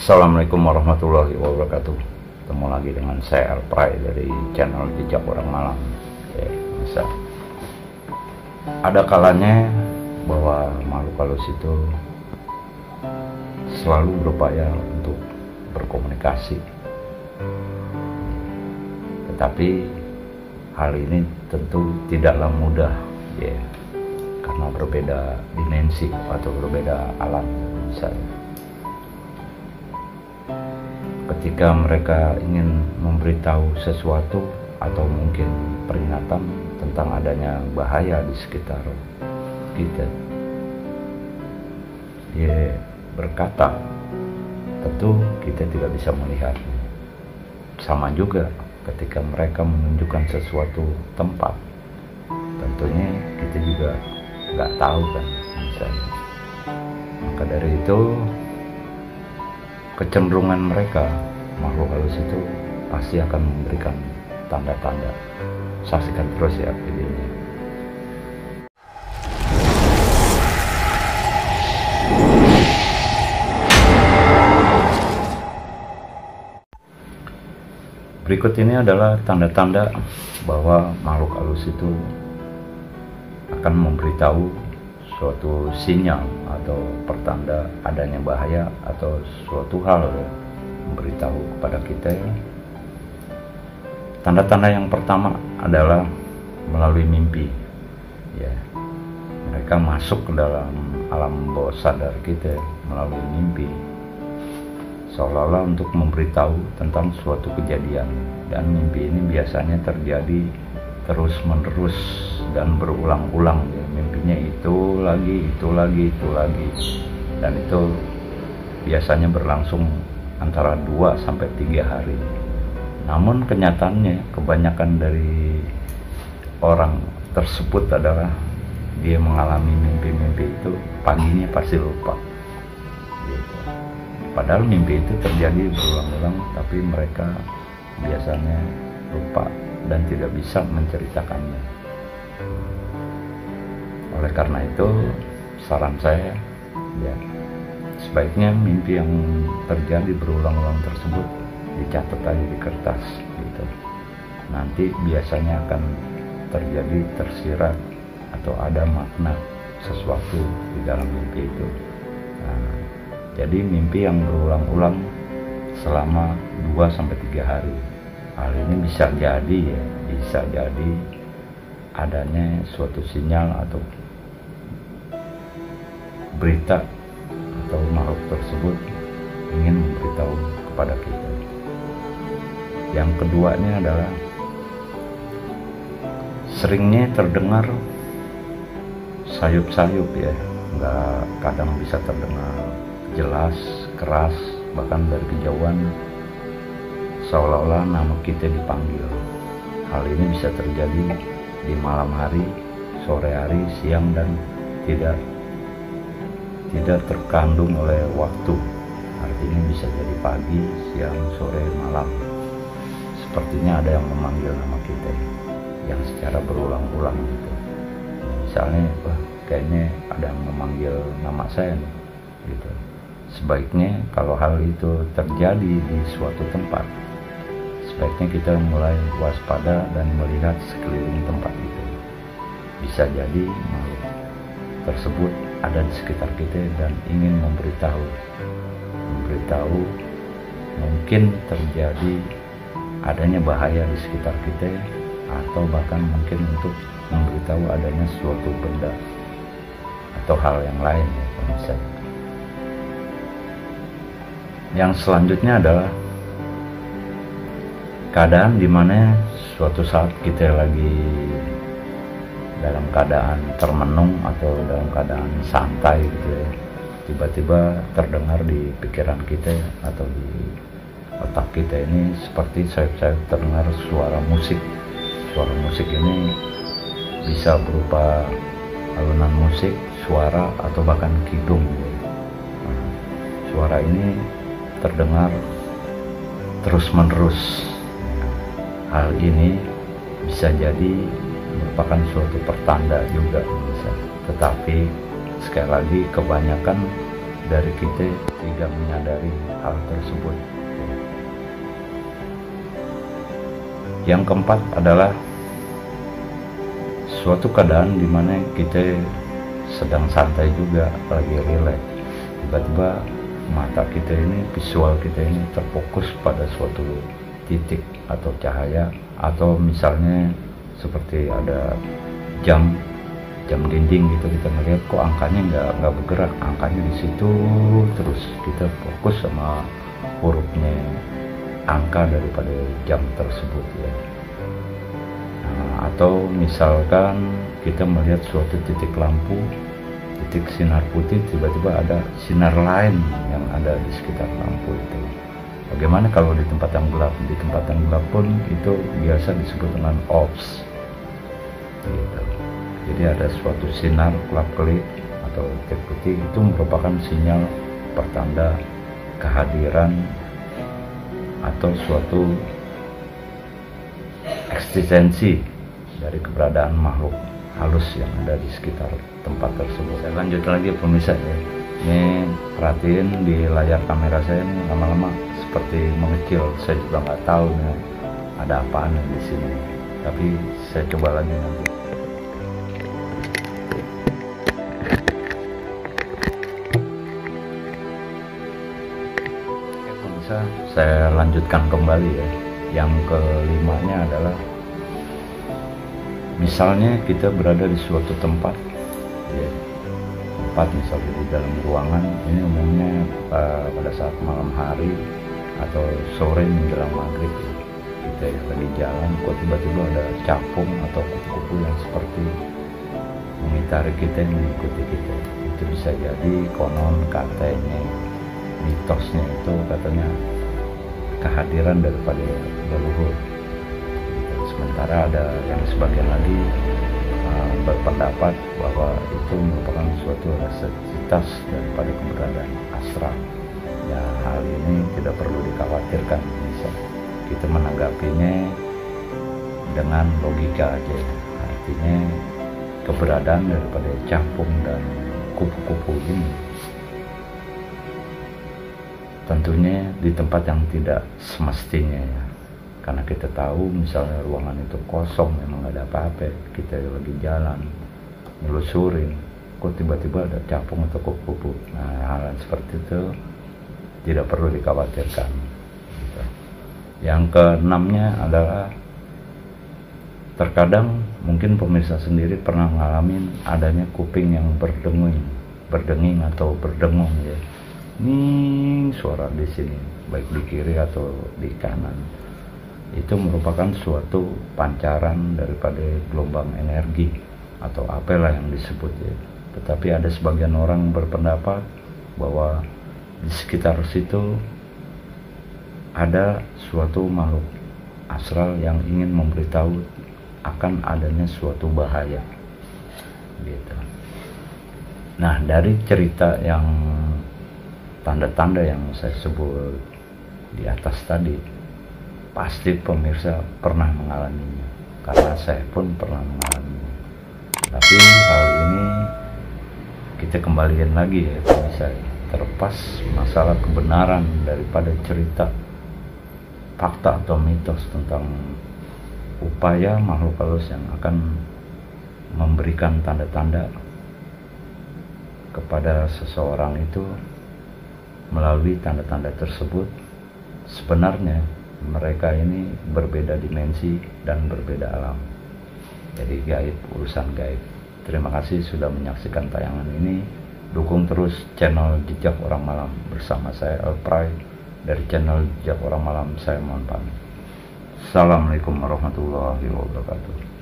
Assalamualaikum warahmatullahi wabarakatuh. Ketemu lagi dengan saya Elpray dari channel Jejak Orang Malam. Bisa. Ada kalanya bahwa makhluk halus itu selalu berupaya untuk berkomunikasi, tetapi hal ini tentu tidaklah mudah, karena berbeda dimensi atau berbeda alam. Misalnya ketika mereka ingin memberitahu sesuatu atau mungkin peringatan tentang adanya bahaya di sekitar kita, dia berkata, tentu kita tidak bisa melihatnya. Sama juga ketika mereka menunjukkan sesuatu tempat, tentunya kita juga nggak tahu kan, misalnya. Maka dari itu kecenderungan mereka, makhluk halus itu pasti akan memberikan tanda-tanda. Saksikan terus ya videonya. Berikut ini adalah tanda-tanda bahwa makhluk halus itu akan memberitahu suatu sinyal atau pertanda adanya bahaya atau suatu hal, memberitahu kepada kita. Tanda-tanda yang pertama adalah melalui mimpi. Mereka masuk ke dalam alam bawah sadar kita melalui mimpi, seolah-olah untuk memberitahu tentang suatu kejadian. Dan mimpi ini biasanya terjadi terus-menerus dan berulang-ulang. Mimpinya itu lagi, dan itu biasanya berlangsung antara 2-3 hari. Namun kenyataannya kebanyakan dari orang tersebut adalah dia mengalami mimpi-mimpi itu paginya pasti lupa gitu. Padahal mimpi itu terjadi berulang-ulang, tapi mereka biasanya lupa dan tidak bisa menceritakannya. Oleh karena itu, saran saya, sebaiknya mimpi yang terjadi berulang-ulang tersebut dicatat aja di kertas gitu. Nanti biasanya akan terjadi tersirat atau ada makna sesuatu di dalam mimpi itu. Jadi mimpi yang berulang-ulang selama 2-3 hari. Hal ini bisa jadi adanya suatu sinyal atau berita atau makhluk tersebut ingin memberitahu kepada kita. Yang keduanya adalah seringnya terdengar sayup-sayup, kadang bisa terdengar jelas, keras, bahkan dari kejauhan, seolah-olah nama kita dipanggil. Hal ini bisa terjadi di malam hari, sore hari, siang, dan tidak terkandung oleh waktu. Artinya bisa jadi pagi, siang, sore, malam. Sepertinya ada yang memanggil nama kita yang secara berulang-ulang gitu. Misalnya, kayaknya ada yang memanggil nama saya nih, gitu. Sebaiknya kalau hal itu terjadi di suatu tempat, sebaiknya kita mulai waspada dan melihat sekeliling tempat itu. Bisa jadi makhluk tersebut ada di sekitar kita dan ingin memberitahu mungkin terjadi adanya bahaya di sekitar kita, atau bahkan mungkin untuk memberitahu adanya suatu benda atau hal yang lain, misalnya. Yang selanjutnya adalah keadaan dimana suatu saat kita lagi dalam keadaan termenung atau dalam keadaan santai gitu, tiba-tiba terdengar di pikiran kita atau di otak kita ini seperti sayup-sayup terdengar suara musik. Suara musik ini bisa berupa alunan musik, suara, atau bahkan kidung. Suara ini terdengar terus-menerus. Hal ini bisa jadi merupakan suatu pertanda juga bisa. Tetapi sekali lagi kebanyakan dari kita tidak menyadari hal tersebut. Yang keempat adalah suatu keadaan di mana kita sedang santai juga, lagi relax, tiba-tiba mata kita ini, visual kita ini terfokus pada suatu titik atau cahaya, atau misalnya seperti ada jam dinding gitu, kita melihat kok angkanya nggak bergerak, angkanya di situ terus, kita fokus sama hurufnya, angka daripada jam tersebut ya. Nah, atau misalkan kita melihat suatu titik lampu, titik sinar putih, tiba-tiba ada sinar lain yang ada di sekitar lampu itu. Bagaimana kalau di tempat yang gelap? Di tempat yang gelap pun itu biasa disebut dengan orbs gitu. Jadi ada suatu sinar kelap-kelip atau titik putih, itu merupakan sinyal pertanda kehadiran atau suatu eksistensi dari keberadaan makhluk halus yang ada di sekitar tempat tersebut. Saya lanjut lagi pemirsa ya. Ini perhatiin di layar kamera saya ini lama-lama seperti mengecil. Saya juga nggak tahu nih ada apaan di sini. Tapi saya coba lagi nanti. Oke pemirsa, saya lanjutkan kembali ya. Yang kelimanya adalah misalnya kita berada di suatu tempat ya, tempat misalnya di dalam ruangan, ini umumnya pada saat malam hari atau sore menjelang maghrib ya, kita lagi jalan kok tiba-tiba ada capung atau kupu-kupu yang seperti mengitari kita, mengikuti kita. Itu bisa jadi konon katanya, mitosnya itu katanya kehadiran daripada leluhur. Sementara ada yang sebagian lagi berpendapat bahwa itu merupakan suatu realitas daripada keberadaan astral. Ya, hal ini tidak perlu dikhawatirkan, bisa kita menanggapinya dengan logika aja. Artinya keberadaan daripada capung dan kupu-kupu ini tentunya di tempat yang tidak semestinya ya. Karena kita tahu misalnya ruangan itu kosong, memang gak ada apa-apa, kita lagi jalan nyelusurin, kok tiba-tiba ada capung atau kupu-kupu. Nah, hal seperti itu tidak perlu dikhawatirkan gitu. Yang keenamnya adalah terkadang mungkin pemirsa sendiri pernah ngalamin adanya kuping yang berdenging atau berdengung ya. Ini suara di sini, baik di kiri atau di kanan. Itu merupakan suatu pancaran daripada gelombang energi atau apalah yang disebut ya. Tetapi ada sebagian orang berpendapat bahwa di sekitar situ ada suatu makhluk astral yang ingin memberitahu akan adanya suatu bahaya gitu. Nah, dari cerita yang tanda-tanda yang saya sebut di atas tadi, pasti pemirsa pernah mengalaminya, karena saya pun pernah mengalaminya. Tapi hal ini kita kembalikan lagi ya pemirsa, terlepas masalah kebenaran daripada cerita, fakta atau mitos tentang upaya makhluk halus yang akan memberikan tanda-tanda kepada seseorang itu. Melalui tanda-tanda tersebut, sebenarnya mereka ini berbeda dimensi dan berbeda alam. Jadi gaib, urusan gaib. Terima kasih sudah menyaksikan tayangan ini. Dukung terus channel Jejak Orang Malam bersama saya Elpray. Dari channel Jejak Orang Malam saya mohon pamit. Assalamualaikum warahmatullahi wabarakatuh.